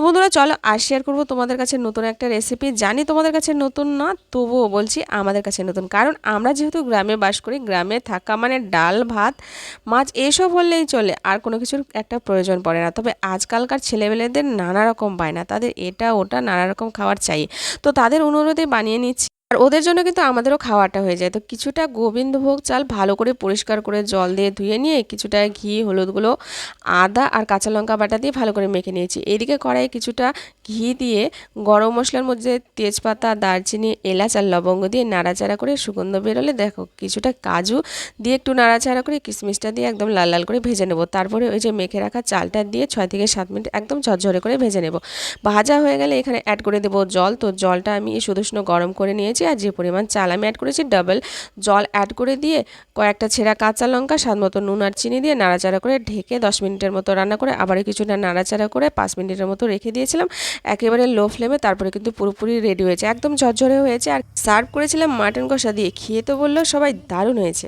বন্ধুরা চলো আজ শেয়ার করবো তোমাদের কাছে নতুন একটা রেসিপি। জানি তোমাদের কাছে নতুন না, তবুও বলছি আমাদের কাছে নতুন, কারণ আমরা যেহেতু গ্রামে বাস করি, গ্রামে থাকা মানে ডাল ভাত মাছ এসব হলেই চলে, আর কোনো কিছুর একটা প্রয়োজন পড়ে না। তবে আজকালকার ছেলেমেয়েদের নানা রকম বায়না, তাদের এটা ওটা নানা রকম খাবার চাই, তো তাদের অনুরোধে বানিয়ে নিচ্ছি। আর ওদের জন্য কিন্তু আমাদেরও খাওয়াটা হয়ে যায়। তো কিছুটা গোবিন্দভোগ চাল ভালো করে পরিষ্কার করে জল দিয়ে ধুয়ে নিয়ে কিছুটা ঘি, হলুদগুলো, আদা আর কাঁচা লঙ্কা বাটা দিয়ে ভালো করে মেখে নিয়েছি। এদিকে কড়াইয়ে কিছুটা ঘি দিয়ে গরম মশলার মধ্যে তেজপাতা, দারচিনি, এলাচ আর লবঙ্গ দিয়ে নাড়াচাড়া করে সুগন্ধ বেরোলে দেখো কিছুটা কাজু দিয়ে একটু নাড়াচাড়া করে কিশমিশটা দিয়ে একদম লাল লাল করে ভেজে নেব। তারপরে ওই যে মেখে রাখা চালটা দিয়ে 6 থেকে 7 মিনিট একদম ঝরঝরে করে ভেজে নেব। ভাজা হয়ে গেলে এখানে অ্যাড করে দেবো জল। তো জলটা আমি সুদুষ্ণ গরম করে নিয়েছি, আর যে পরিমাণ চাল আমি অ্যাড করেছি ডাবল জল অ্যাড করে দিয়ে কয়েকটা ছেঁড়া কাঁচা লঙ্কা, স্বাদ মতো নুন আর চিনি দিয়ে নাড়াচাড়া করে ঢেকে 10 মিনিটের মতো রান্না করে আবার কিছুটা নাড়াচাড়া করে 5 মিনিটের মতো রেখে দিয়েছিলাম একেবারে লো ফ্লেমে। তারপরে কিন্তু পুরোপুরি রেডি হয়েছে, একদম ঝরঝরে হয়েছে। আর সার্ভ করেছিলাম মাটন কষা দিয়ে। খেয়ে তো বললো সবাই দারুণ হয়েছে।